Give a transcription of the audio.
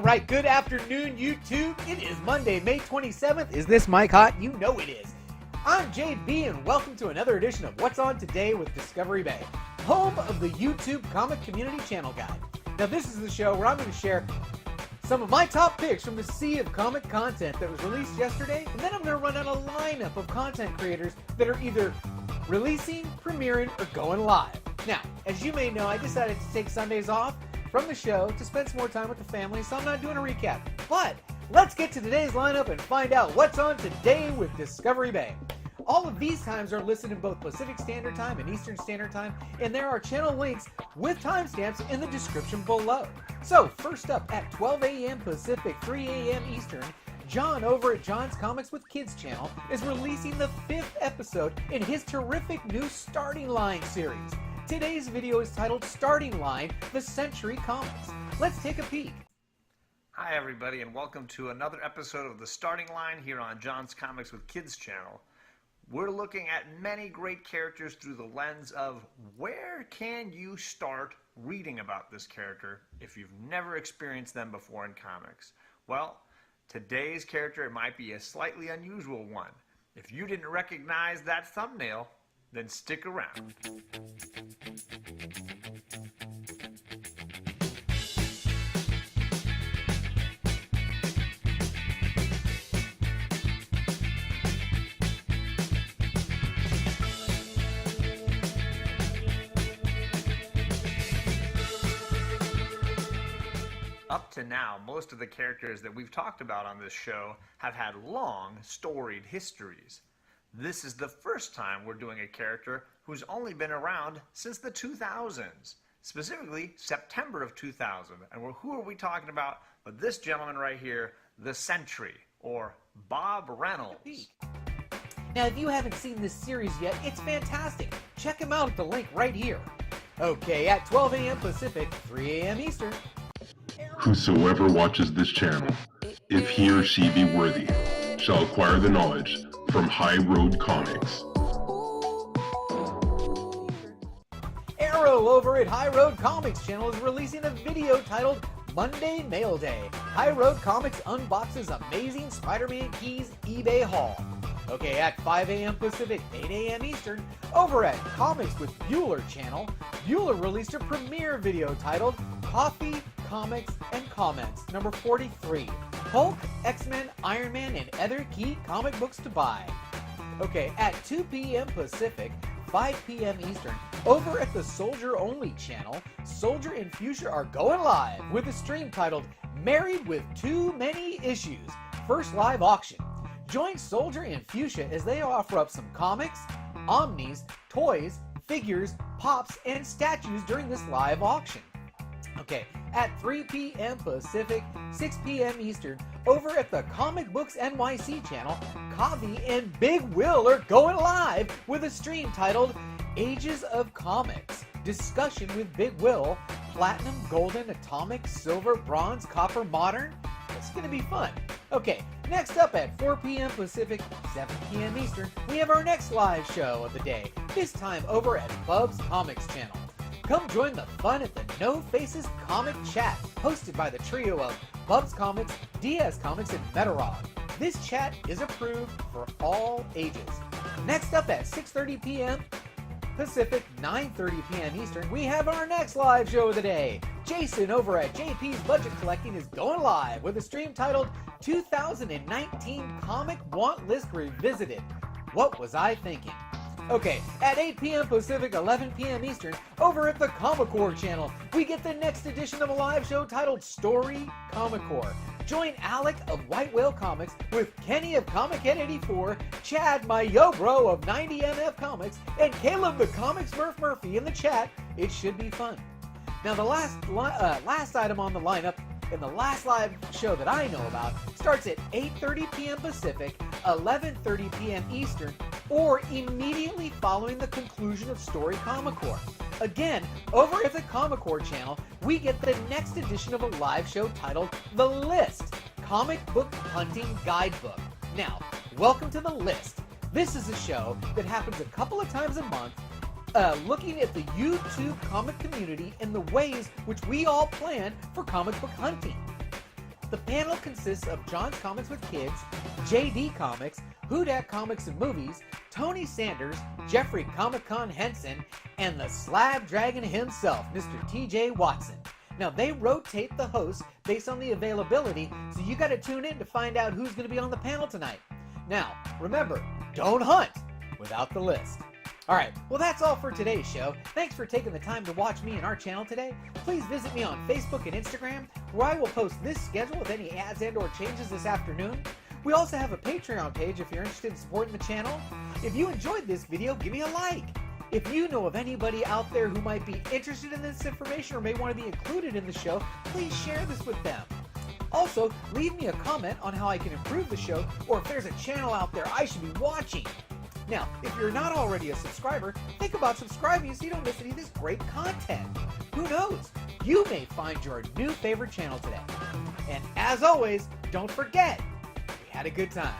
right, good afternoon, YouTube. It is Monday, May 27th. Is this mic hot? You know it is. I'm JB, and welcome to another edition of What's On Today with Discovery Bay, home of the YouTube Comic Community Channel Guide. Now, this is the show where I'm going to share some of my top picks from the sea of comic content that was released yesterday, and then I'm going to run out a lineup of content creators that are either releasing, premiering, or going live. Now, as you may know, I decided to take Sundays off from the show to spend some more time with the family, so I'm not doing a recap. But let's get to today's lineup and find out what's on today with Discovery Bay. All of these times are listed in both Pacific Standard Time and Eastern Standard Time, and there are channel links with timestamps in the description below. So, first up at 12 a.m. Pacific, 3 a.m. Eastern, John over at John's Comics with Kids channel is releasing the 5th episode in his terrific new Starting Line series. Today's video is titled Starting Line, the Sentry Comics. Let's take a peek. Hi everybody, and welcome to another episode of the Starting Line here on John's Comics with Kids channel. We're looking at many great characters through the lens of where can you start reading about this character if you've never experienced them before in comics. Well, today's character might be a slightly unusual one. If you didn't recognize that thumbnail, then stick around. Up to now, most of the characters that we've talked about on this show have had long, storied histories. This is the first time we're doing a character who's only been around since the 2000s, specifically September of 2000. And who are we talking about but this gentleman right here, the Sentry, or Bob Reynolds. Now, if you haven't seen this series yet, it's fantastic. Check him out at the link right here. Okay, at 12 a.m. Pacific, 3 a.m. Eastern. Whosoever watches this channel, if he or she be worthy, shall acquire the knowledge from High Road Comics. Arrow over at High Road Comics channel is releasing a video titled Monday Mailday. High Road Comics unboxes amazing Spider-Man keys eBay haul. Okay, at 5 a.m. Pacific, 8 a.m. Eastern, over at Comics with Bueller channel, Bueller released a premiere video titled Coffee, Comics, and Comments, number 43. Hulk, X-Men, Iron Man, and other key comic books to buy. Okay, at 2 p.m. Pacific, 5 p.m. Eastern, over at the SolgrOnly channel, Soldier and Fuchsia are going live with a stream titled Married with Too Many Issues, first live auction. Join Soldier and Fuchsia as they offer up some comics, omnis, toys, figures, pops, and statues during this live auction. Okay, at 3 p.m. Pacific, 6 p.m. Eastern, over at the ComicBooksNYC channel, Kavi and Big Will are going live with a stream titled Ages of Comics. Discussion with Big Will, Platinum, Golden, Atomic, Silver, Bronze, Copper, Modern. It's going to be fun. Okay, next up at 4 p.m. Pacific, 7 p.m. Eastern, we have our next live show of the day, this time over at BUB'S Comics channel. Come join the fun at the No Faces Comic Chat, hosted by the trio of BUB'S Comics, DS Comics, and Metarog. This chat is approved for all ages. Next up at 6:30 p.m. Pacific, 9:30 p.m. Eastern, we have our next live show of the day. Jason over at JP's Budget Collecting is going live with a stream titled 2019 Comic Want List Revisited. What was I thinking? Okay, at 8 p.m. Pacific, 11 p.m. Eastern, over at the Comic channel, we get the next edition of a live show titled Story Comic Join Alec of White Whale Comics with Kenny of Comic Head 84, Chad, my yo bro of 90MF Comics, and Caleb the Comic Smurf Murphy in the chat. It should be fun. Now, the last item on the lineup and the last live show that I know about starts at 8:30 p.m. Pacific, 11:30 p.m. Eastern, or immediately following the conclusion of Story Comic Corps. Again, over at the Comic Corps channel, we get the next edition of a live show titled The List, Comic Book Hunting Guidebook. Now, welcome to The List. This is a show that happens a couple of times a month looking at the YouTube comic community and the ways which we all plan for comic book hunting. The panel consists of John's Comics with Kids, JD Comics, Who Dat Comics and Movies, Tony Sanders, Jeffrey Comic-Con Henson, and the Slab Dragon himself, Mr. TJ Watson. Now, they rotate the hosts based on the availability, so you got to tune in to find out who's going to be on the panel tonight. Now, remember, don't hunt without the list. All right, well, that's all for today's show. Thanks for taking the time to watch me and our channel today. Please visit me on Facebook and Instagram, where I will post this schedule with any ads and or changes this afternoon. We also have a Patreon page if you're interested in supporting the channel. If you enjoyed this video, give me a like. If you know of anybody out there who might be interested in this information or may want to be included in the show, please share this with them. Also, leave me a comment on how I can improve the show or if there's a channel out there I should be watching. Now, if you're not already a subscriber, think about subscribing so you don't miss any of this great content. Who knows? You may find your new favorite channel today. And as always, don't forget, we had a good time.